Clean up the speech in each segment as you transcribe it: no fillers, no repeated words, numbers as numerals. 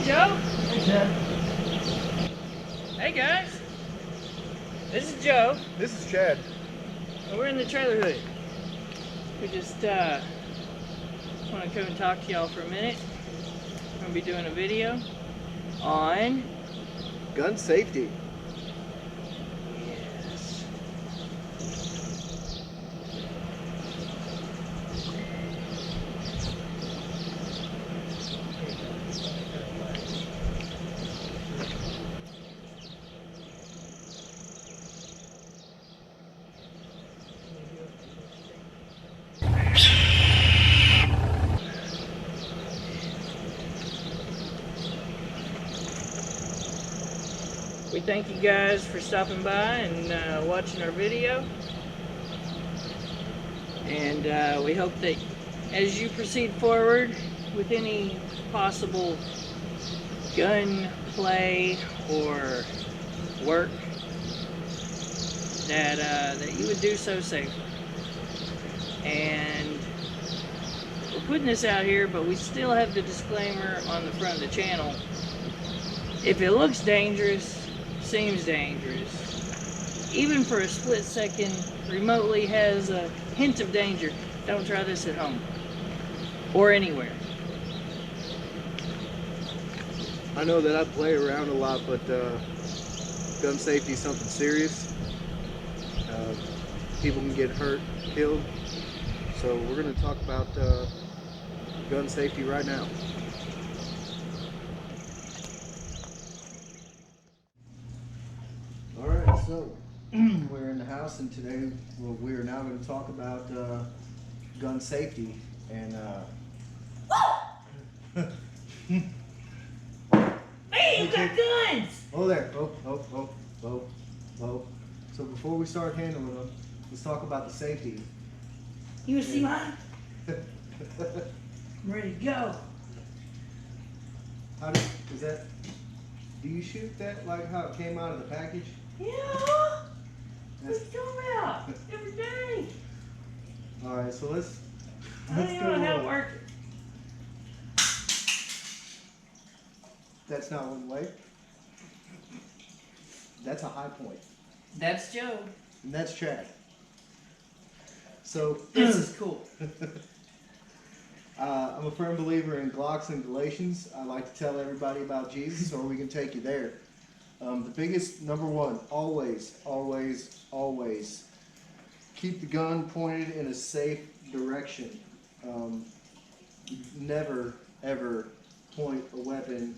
Joe. Hey, Chad. Hey, guys. This is Joe. This is Chad. And we're in the trailer hood. We just want to come and talk to y'all for a minute. We're going to be doing a video on Gun safety. Yes. We thank you guys for stopping by and watching our video. And we hope that as you proceed forward with any possible gun play or work, that you would do so safely. And we're putting this out here, but we still have the disclaimer on the front of the channel. If it looks dangerous, seems dangerous, even for a split second, remotely has a hint of danger, don't try this at home or anywhere. I know that I play around a lot, but gun safety is something serious. People can get hurt, killed. So we're going to talk about gun safety right now. Alright, so we're in the house, and today we're now going to talk about gun safety. And Hey, you got guns! oh, there. Oh. So before we start handling them, let's talk about the safety. You wanna see mine? I'm ready to go. Do you shoot that like how it came out of the package? Yeah! What you talking about? Every day! Alright, so let's I don't even know how to work it. That's not one way. That's a high point. That's Joe. And that's Chad. So This is cool. I'm a firm believer in Glocks and Galatians. I like to tell everybody about Jesus, or we can take you there. The biggest, number one, always keep the gun pointed in a safe direction. Never, ever point a weapon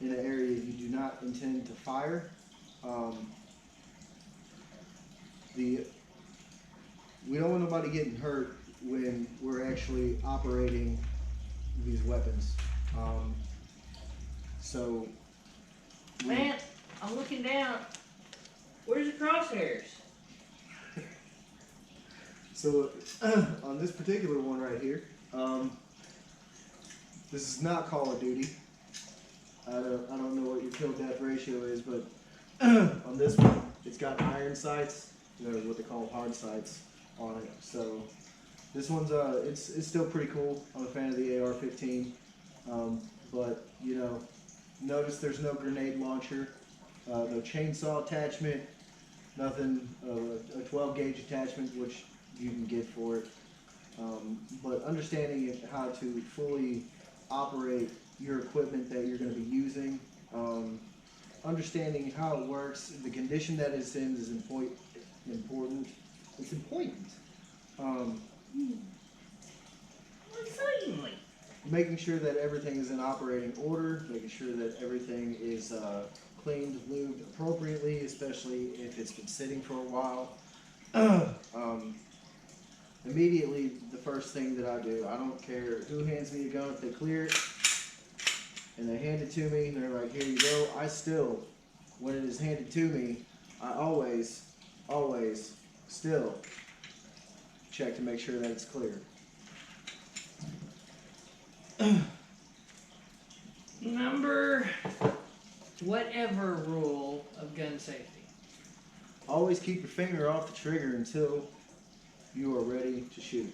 in an area you do not intend to fire. We don't want nobody getting hurt when we're actually operating these weapons. Man, I'm looking down. Where's the crosshairs? So on this particular one right here, this is not Call of Duty. I don't know what your kill death ratio is, but on this one, it's got iron sights, what they call hard sights on it. So this one's it's still pretty cool. I'm a fan of the AR-15, but notice there's no grenade launcher, no chainsaw attachment, nothing, a 12 gauge attachment, which you can get for it. But understanding how to fully operate your equipment that you're going to be using, understanding how it works, the condition that it's in is important. It's important. Excitingly. Making sure that everything is in operating order, making sure that everything is cleaned, lubed appropriately, especially if it's been sitting for a while. Immediately, the first thing that I do, I don't care who hands me a gun, if they clear it and they hand it to me and they're like, here you go, I still, when it is handed to me, I always still check to make sure that it's clear. Number whatever rule of gun safety. Always keep your finger off the trigger until you are ready to shoot.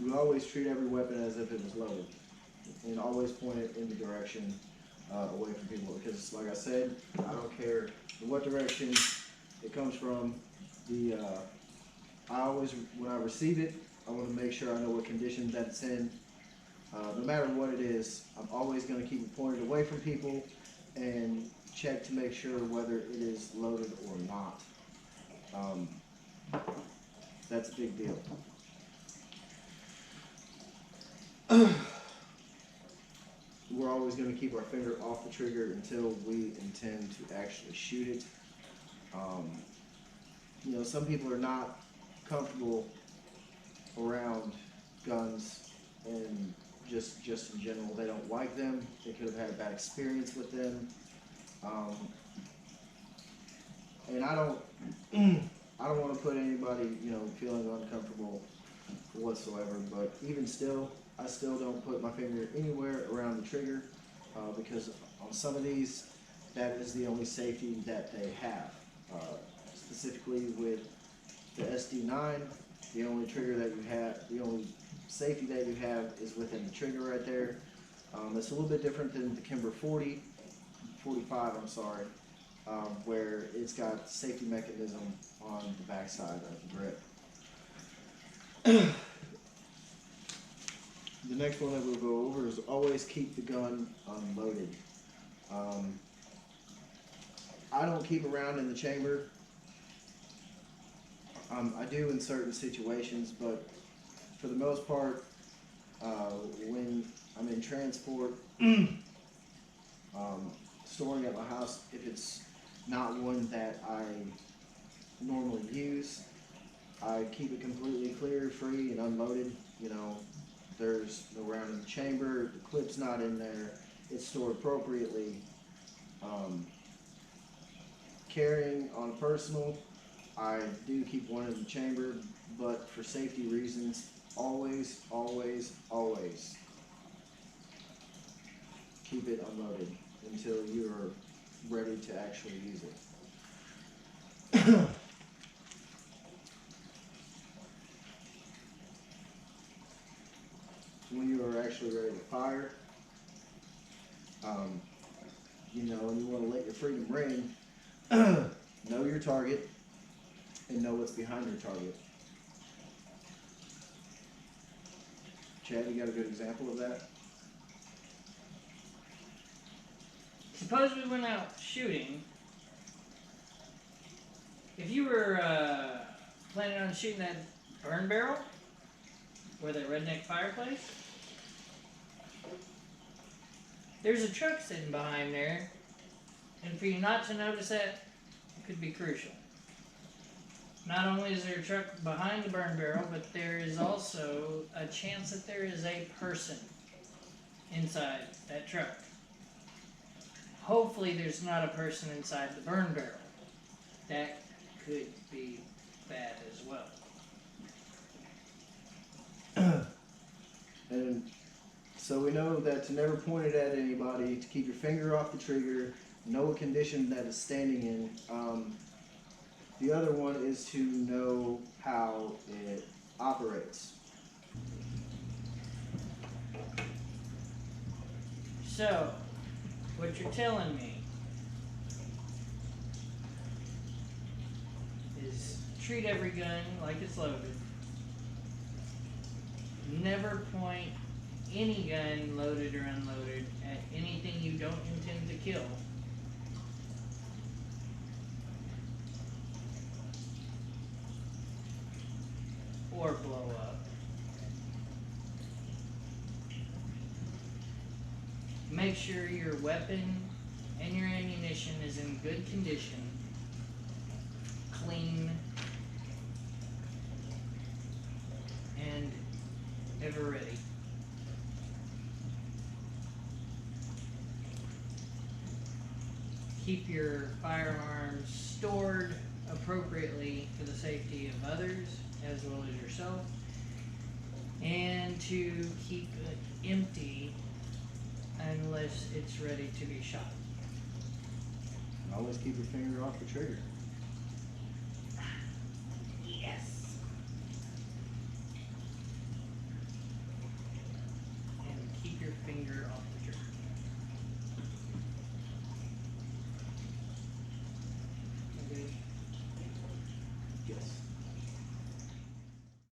you always treat every weapon as if it was loaded, and always point it in the direction away from people, because like I said, I don't care what direction it comes from. I always, when I receive it, I want to make sure I know what condition that it's in. No matter what it is, I'm always going to keep it pointed away from people and check to make sure whether it is loaded or not. That's a big deal. We're always going to keep our finger off the trigger until we intend to actually shoot it. You know, some people are not comfortable around guns, and just in general, they don't like them. They could have had a bad experience with them. And I don't want to put anybody, you know, feeling uncomfortable whatsoever. But even still, I still don't put my finger anywhere around the trigger, because on some of these, that is the only safety that they have. Specifically with the SD9, the only trigger that you have, the only safety that you have is within the trigger right there. It's a little bit different than the Kimber 45, I'm sorry, where it's got safety mechanism on the backside of the grip. The next one that we'll go over is always keep the gun unloaded. I don't keep around in the chamber. I do in certain situations, but for the most part, when I'm in transport, storing at my house, if it's not one that I normally use, I keep it completely clear, free, and unloaded. You know, there's no round in the chamber, the clip's not in there, it's stored appropriately. Carrying on personal, I do keep one in the chamber, but for safety reasons, always, always, always keep it unloaded until you're ready to actually use it. When you are actually ready to fire, you know, and you want to let your freedom ring, know your target and know what's behind your target. Chad, you got a good example of that? Suppose we went out shooting. If you were planning on shooting that burn barrel, or that redneck fireplace, there's a truck sitting behind there, and for you not to notice that could be crucial. Not only is there a truck behind the burn barrel, but there is also a chance that there is a person inside that truck. Hopefully there's not a person inside the burn barrel. That could be bad as well. And so we know that to never point it at anybody, to keep your finger off the trigger, know what condition that is standing in. The other one is to know how it operates. So, what you're telling me is treat every gun like it's loaded. Never point any gun, loaded or unloaded, at anything you don't intend to kill. Or blow up. Make sure your weapon and your ammunition is in good condition, clean, and ever ready. Keep your firearms stored appropriately for the safety of others as well as yourself, and to keep it empty unless it's ready to be shot. And always keep your finger off the trigger.